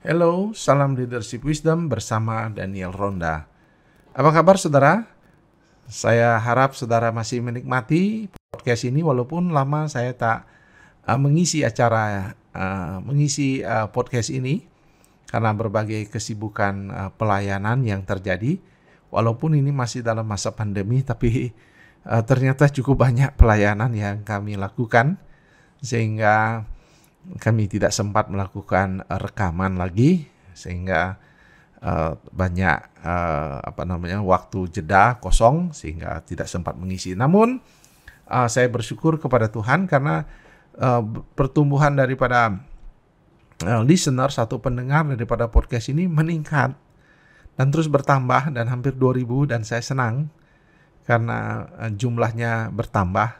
Hello, salam leadership wisdom bersama Daniel Ronda. Apa kabar saudara? Saya harap saudara masih menikmati podcast ini walaupun lama saya tak mengisi podcast ini karena berbagai kesibukan pelayanan yang terjadi. Walaupun ini masih dalam masa pandemi, tapi ternyata cukup banyak pelayanan yang kami lakukan sehingga kami tidak sempat melakukan rekaman lagi, sehingga banyak waktu jeda kosong sehingga tidak sempat mengisi. Namun saya bersyukur kepada Tuhan karena pertumbuhan daripada listeners atau pendengar daripada podcast ini meningkat dan terus bertambah dan hampir 2000, dan saya senang karena jumlahnya bertambah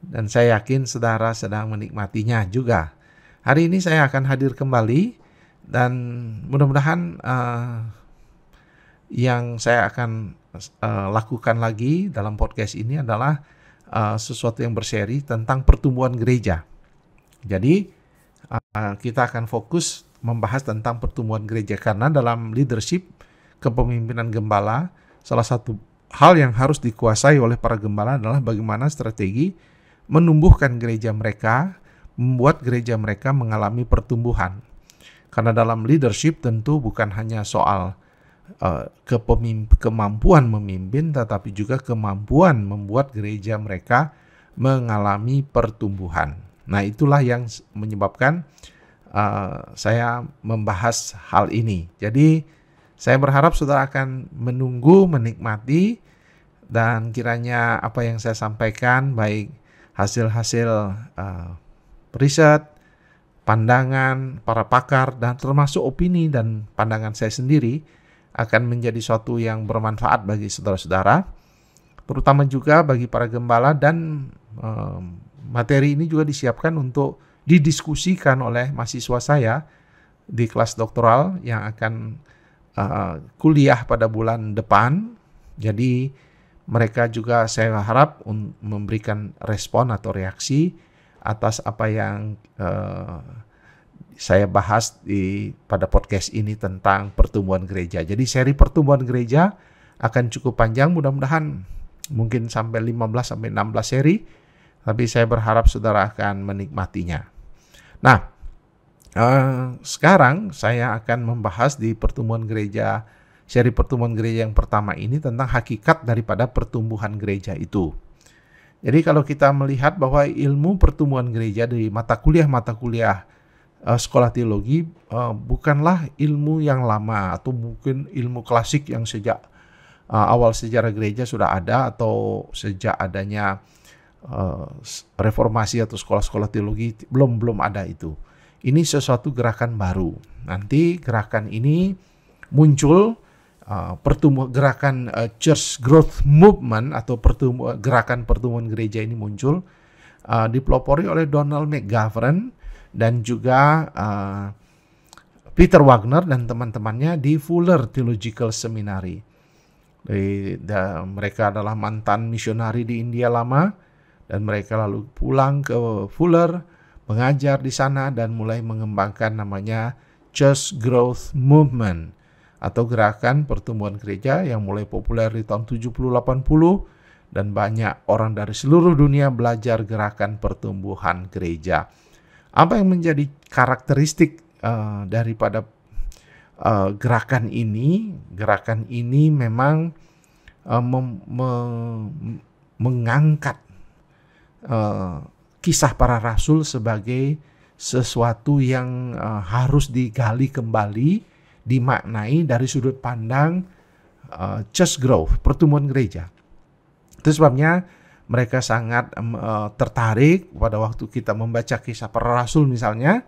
dan saya yakin saudara sedang menikmatinya juga. Hari ini saya akan hadir kembali dan mudah-mudahan yang saya akan lakukan lagi dalam podcast ini adalah sesuatu yang berseri tentang pertumbuhan gereja. Jadi kita akan fokus membahas tentang pertumbuhan gereja karena dalam leadership kepemimpinan gembala, salah satu hal yang harus dikuasai oleh para gembala adalah bagaimana strategi menumbuhkan gereja mereka, membuat gereja mereka mengalami pertumbuhan. Karena dalam leadership tentu bukan hanya soal kemampuan memimpin, tetapi juga kemampuan membuat gereja mereka mengalami pertumbuhan. Nah, itulah yang menyebabkan saya membahas hal ini. Jadi, saya berharap saudara akan menunggu, menikmati, dan kiranya apa yang saya sampaikan, baik hasil-hasil riset, pandangan para pakar, dan termasuk opini dan pandangan saya sendiri akan menjadi suatu yang bermanfaat bagi saudara-saudara, terutama juga bagi para gembala, dan materi ini juga disiapkan untuk didiskusikan oleh mahasiswa saya di kelas doktoral yang akan kuliah pada bulan depan. Jadi mereka juga saya harap memberikan respon atau reaksi atas apa yang saya bahas pada podcast ini tentang pertumbuhan gereja. Jadi seri pertumbuhan gereja akan cukup panjang, mudah-mudahan mungkin sampai 15 sampai 16 seri, tapi saya berharap saudara akan menikmatinya. Nah, sekarang saya akan membahas di pertumbuhan gereja, seri pertumbuhan gereja yang pertama ini tentang hakikat daripada pertumbuhan gereja itu. Jadi kalau kita melihat bahwa ilmu pertumbuhan gereja di mata kuliah sekolah teologi bukanlah ilmu yang lama atau mungkin ilmu klasik yang sejak awal sejarah gereja sudah ada atau sejak adanya reformasi atau sekolah-sekolah teologi belum ada itu. Ini sesuatu gerakan baru. Nanti gerakan ini muncul gerakan Church Growth Movement atau gerakan pertumbuhan gereja ini muncul dipelopori oleh Donald McGavran dan juga Peter Wagner dan teman-temannya di Fuller Theological Seminary. Mereka adalah mantan misionari di India lama dan mereka lalu pulang ke Fuller, mengajar di sana dan mulai mengembangkan namanya Church Growth Movement atau gerakan pertumbuhan gereja yang mulai populer di tahun 70-80 dan banyak orang dari seluruh dunia belajar gerakan pertumbuhan gereja. Apa yang menjadi karakteristik daripada gerakan ini? Gerakan ini memang mengangkat kisah para rasul sebagai sesuatu yang harus digali kembali, dimaknai dari sudut pandang church growth, pertumbuhan gereja. Itu sebabnya mereka sangat tertarik pada waktu kita membaca kisah para rasul misalnya,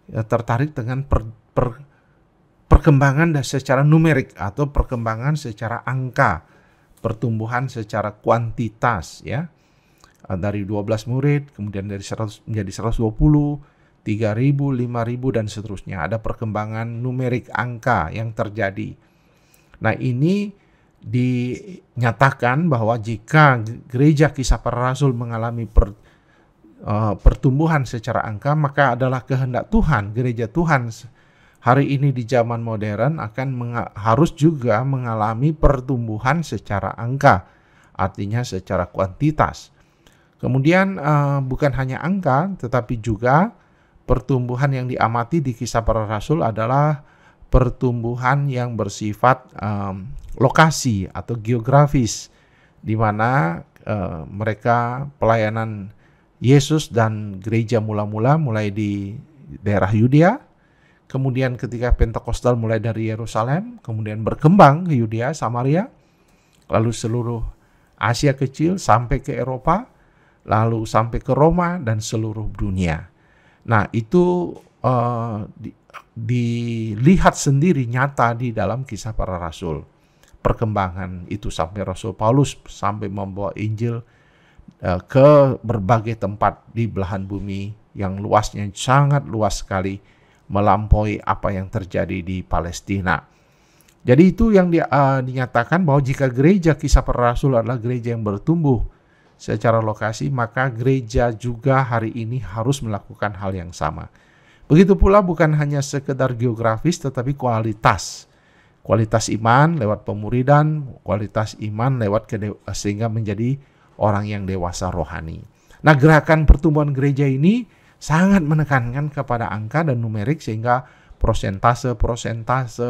tertarik dengan perkembangan secara numerik atau perkembangan secara angka, pertumbuhan secara kuantitas ya. Dari 12 murid, kemudian dari 100 menjadi 120, 3.000, 5.000 dan seterusnya. Ada perkembangan numerik angka yang terjadi. Nah, ini dinyatakan bahwa jika gereja kisah para rasul mengalami pertumbuhan secara angka, maka adalah kehendak Tuhan, gereja Tuhan hari ini di zaman modern harus juga mengalami pertumbuhan secara angka, artinya secara kuantitas. Kemudian bukan hanya angka, tetapi juga pertumbuhan yang diamati di Kisah Para Rasul adalah pertumbuhan yang bersifat lokasi atau geografis, di mana mereka pelayanan Yesus dan gereja mula-mula mulai di daerah Yudea, kemudian ketika Pentakostal mulai dari Yerusalem, kemudian berkembang ke Yudea, Samaria, lalu seluruh Asia Kecil sampai ke Eropa, lalu sampai ke Roma dan seluruh dunia. Nah, itu dilihat sendiri nyata di dalam Kisah Para Rasul. Perkembangan itu sampai Rasul Paulus sampai membawa Injil ke berbagai tempat di belahan bumi yang luasnya sangat luas sekali, melampaui apa yang terjadi di Palestina. Jadi itu yang dinyatakan bahwa jika gereja Kisah Para Rasul adalah gereja yang bertumbuh secara lokasi, maka gereja juga hari ini harus melakukan hal yang sama. Begitu pula bukan hanya sekedar geografis, tetapi kualitas iman lewat pemuridan, kualitas iman lewat sehingga menjadi orang yang dewasa rohani. Nah, gerakan pertumbuhan gereja ini sangat menekankan kepada angka dan numerik, sehingga prosentase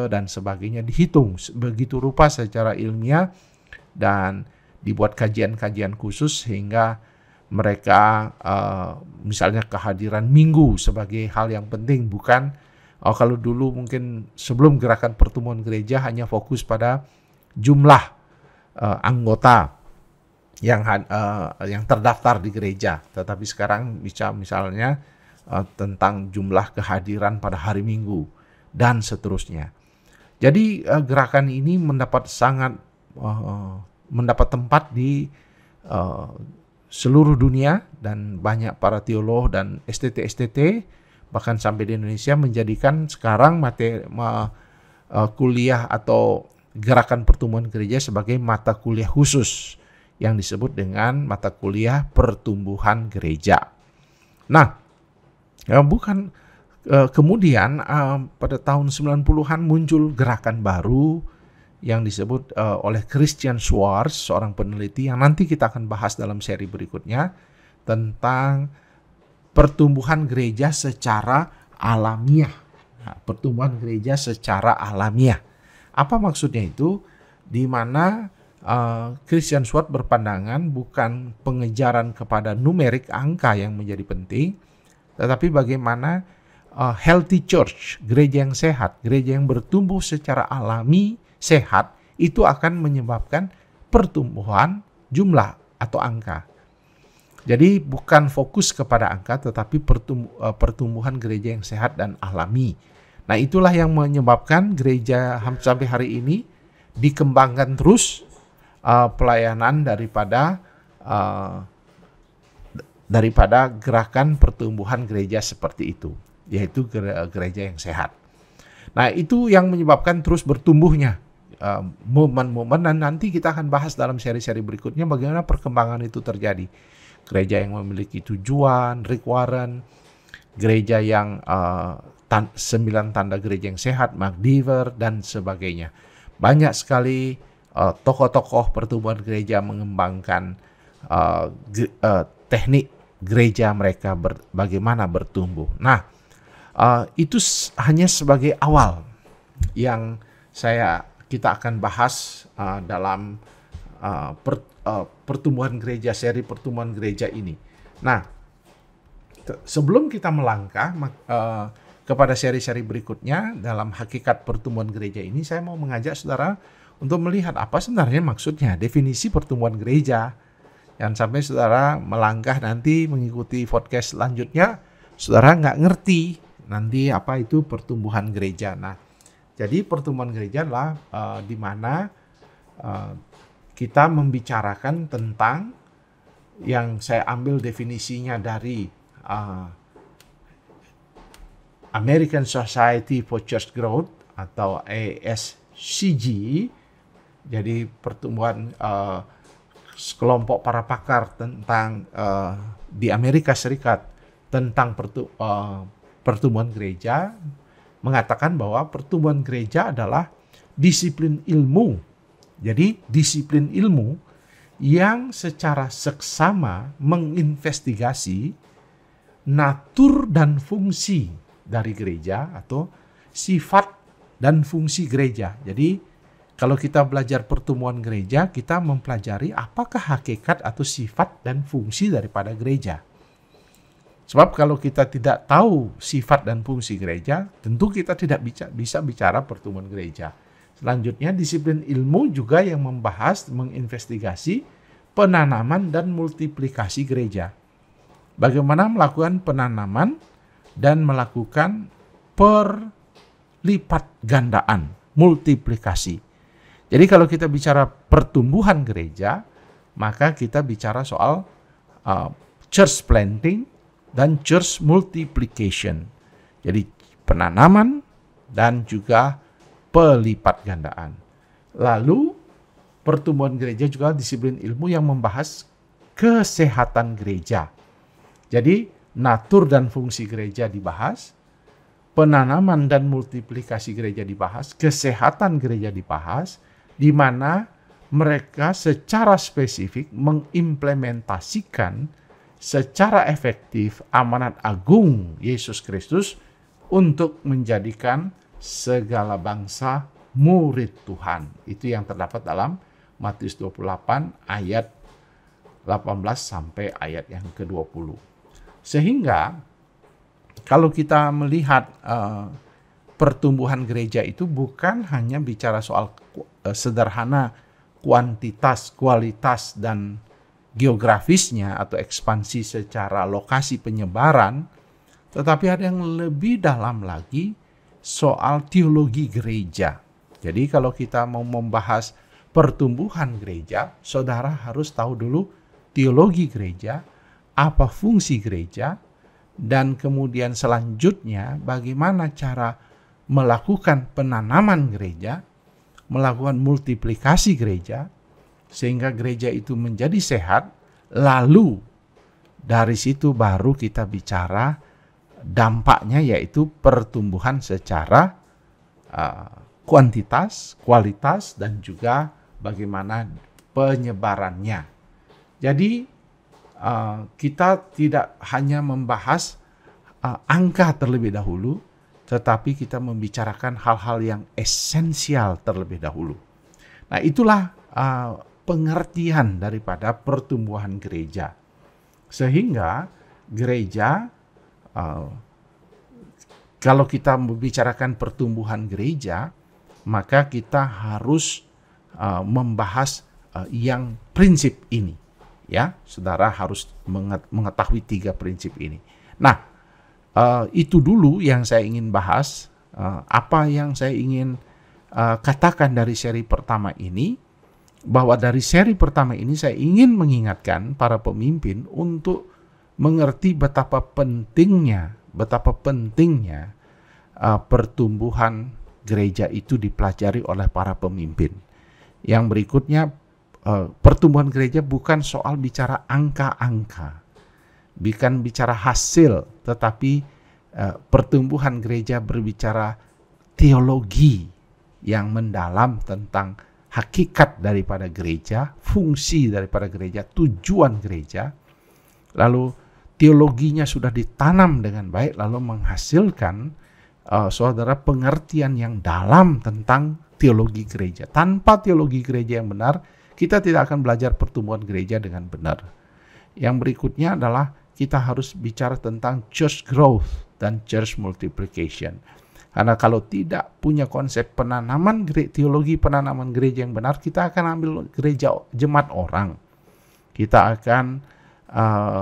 dan sebagainya dihitung begitu rupa secara ilmiah dan dibuat kajian-kajian khusus, sehingga mereka misalnya kehadiran minggu sebagai hal yang penting, bukan kalau dulu mungkin sebelum gerakan pertumbuhan gereja hanya fokus pada jumlah anggota yang terdaftar di gereja, tetapi sekarang misalnya tentang jumlah kehadiran pada hari Minggu dan seterusnya. Jadi gerakan ini mendapat tempat di seluruh dunia, dan banyak para teolog dan STT bahkan sampai di Indonesia menjadikan sekarang kuliah atau gerakan pertumbuhan gereja sebagai mata kuliah khusus yang disebut dengan mata kuliah pertumbuhan gereja. Nah, kemudian pada tahun 90-an muncul gerakan baru yang disebut oleh Christian Schwarz, seorang peneliti yang nanti kita akan bahas dalam seri berikutnya, tentang pertumbuhan gereja secara alamiah. Nah, pertumbuhan gereja secara alamiah. Apa maksudnya itu? Di mana Christian Schwarz berpandangan bukan pengejaran kepada numerik angka yang menjadi penting, tetapi bagaimana healthy church, gereja yang sehat, gereja yang bertumbuh secara alami, sehat, itu akan menyebabkan pertumbuhan jumlah atau angka. Jadi bukan fokus kepada angka, tetapi pertumbuhan gereja yang sehat dan alami. Nah, itulah yang menyebabkan gereja sampai hari ini dikembangkan terus pelayanan daripada gerakan pertumbuhan gereja seperti itu, yaitu gereja yang sehat. Nah, itu yang menyebabkan terus bertumbuhnya momen-momen, dan nanti kita akan bahas dalam seri-seri berikutnya bagaimana perkembangan itu terjadi. Gereja yang memiliki tujuan, Rick Warren, gereja yang 9 tanda gereja yang sehat, Mark Dever, dan sebagainya. Banyak sekali tokoh-tokoh pertumbuhan gereja mengembangkan teknik gereja mereka bagaimana bertumbuh. Nah, itu hanya sebagai awal yang kita akan bahas dalam pertumbuhan gereja, seri pertumbuhan gereja ini. Nah, sebelum kita melangkah kepada seri-seri berikutnya dalam hakikat pertumbuhan gereja ini, saya mau mengajak saudara untuk melihat apa sebenarnya maksudnya definisi pertumbuhan gereja. Jangan sampai saudara melangkah nanti mengikuti podcast selanjutnya, saudara nggak ngerti nanti apa itu pertumbuhan gereja. Nah, jadi pertumbuhan gereja adalah di mana kita membicarakan tentang yang saya ambil definisinya dari American Society for Church Growth atau ASCG. Jadi pertumbuhan kelompok para pakar tentang di Amerika Serikat tentang pertumbuhan gereja mengatakan bahwa pertumbuhan gereja adalah disiplin ilmu. Jadi disiplin ilmu yang secara seksama menginvestigasi natur dan fungsi dari gereja atau sifat dan fungsi gereja. Jadi kalau kita belajar pertumbuhan gereja, kita mempelajari apakah hakikat atau sifat dan fungsi daripada gereja. Sebab kalau kita tidak tahu sifat dan fungsi gereja, tentu kita tidak bisa bicara pertumbuhan gereja. Selanjutnya, disiplin ilmu juga yang membahas, menginvestigasi penanaman dan multiplikasi gereja. Bagaimana melakukan penanaman dan melakukan perlipat gandaan, multiplikasi. Jadi kalau kita bicara pertumbuhan gereja, maka kita bicara soal church planting dan church multiplication. Jadi penanaman dan juga pelipat gandaan. Lalu pertumbuhan gereja juga disiplin ilmu yang membahas kesehatan gereja. Jadi natur dan fungsi gereja dibahas, penanaman dan multiplikasi gereja dibahas, kesehatan gereja dibahas, di mana mereka secara spesifik mengimplementasikan secara efektif amanat agung Yesus Kristus untuk menjadikan segala bangsa murid Tuhan. Itu yang terdapat dalam Matius 28 ayat 18 sampai ayat yang ke-20. Sehingga kalau kita melihat pertumbuhan gereja itu bukan hanya bicara soal sederhana kuantitas, kualitas, dan geografisnya atau ekspansi secara lokasi penyebaran, tetapi ada yang lebih dalam lagi soal teologi gereja. Jadi kalau kita mau membahas pertumbuhan gereja, saudara harus tahu dulu teologi gereja, apa fungsi gereja, dan kemudian selanjutnya bagaimana cara melakukan penanaman gereja, melakukan multiplikasi gereja, sehingga gereja itu menjadi sehat. Lalu dari situ baru kita bicara dampaknya, yaitu pertumbuhan secara kuantitas, kualitas, dan juga bagaimana penyebarannya. Jadi kita tidak hanya membahas angka terlebih dahulu, tetapi kita membicarakan hal-hal yang esensial terlebih dahulu. Nah, itulah pengertian daripada pertumbuhan gereja. Sehingga gereja, kalau kita membicarakan pertumbuhan gereja, maka kita harus membahas yang prinsip ini. Ya, saudara harus mengetahui 3 prinsip ini. Nah, itu dulu yang saya ingin bahas. Apa yang saya ingin katakan dari seri pertama ini, bahwa dari seri pertama ini saya ingin mengingatkan para pemimpin untuk mengerti betapa pentingnya pertumbuhan gereja itu dipelajari oleh para pemimpin. Yang berikutnya, pertumbuhan gereja bukan soal bicara angka-angka, bukan bicara hasil, tetapi pertumbuhan gereja berbicara teologi yang mendalam tentang hakikat daripada gereja, fungsi daripada gereja, tujuan gereja. Lalu teologinya sudah ditanam dengan baik, lalu menghasilkan saudara pengertian yang dalam tentang teologi gereja. Tanpa teologi gereja yang benar, kita tidak akan belajar pertumbuhan gereja dengan benar. Yang berikutnya adalah kita harus bicara tentang church growth dan church multiplication. Karena kalau tidak punya konsep penanaman teologi penanaman gereja yang benar, kita akan ambil gereja jemaat orang. Kita akan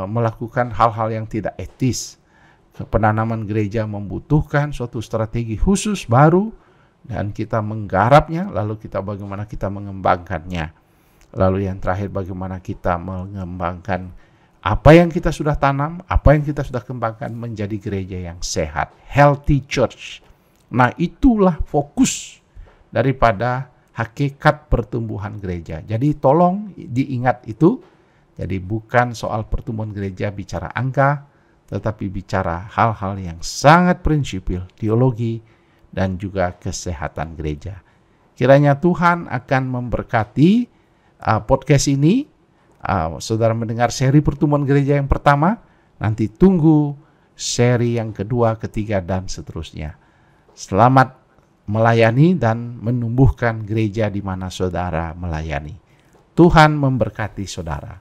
melakukan hal-hal yang tidak etis. Penanaman gereja membutuhkan suatu strategi khusus baru, dan kita menggarapnya, lalu bagaimana kita mengembangkannya. Lalu yang terakhir, bagaimana kita mengembangkan apa yang kita sudah tanam, apa yang kita sudah kembangkan menjadi gereja yang sehat, healthy church. Nah, itulah fokus daripada hakikat pertumbuhan gereja. Jadi tolong diingat itu. Jadi bukan soal pertumbuhan gereja bicara angka, tetapi bicara hal-hal yang sangat prinsipil, teologi, dan juga kesehatan gereja. Kiranya Tuhan akan memberkati podcast ini. Saudara mendengar seri pertemuan gereja yang pertama, nanti tunggu seri yang kedua, ketiga, dan seterusnya. Selamat melayani dan menumbuhkan gereja di mana saudara melayani. Tuhan memberkati saudara.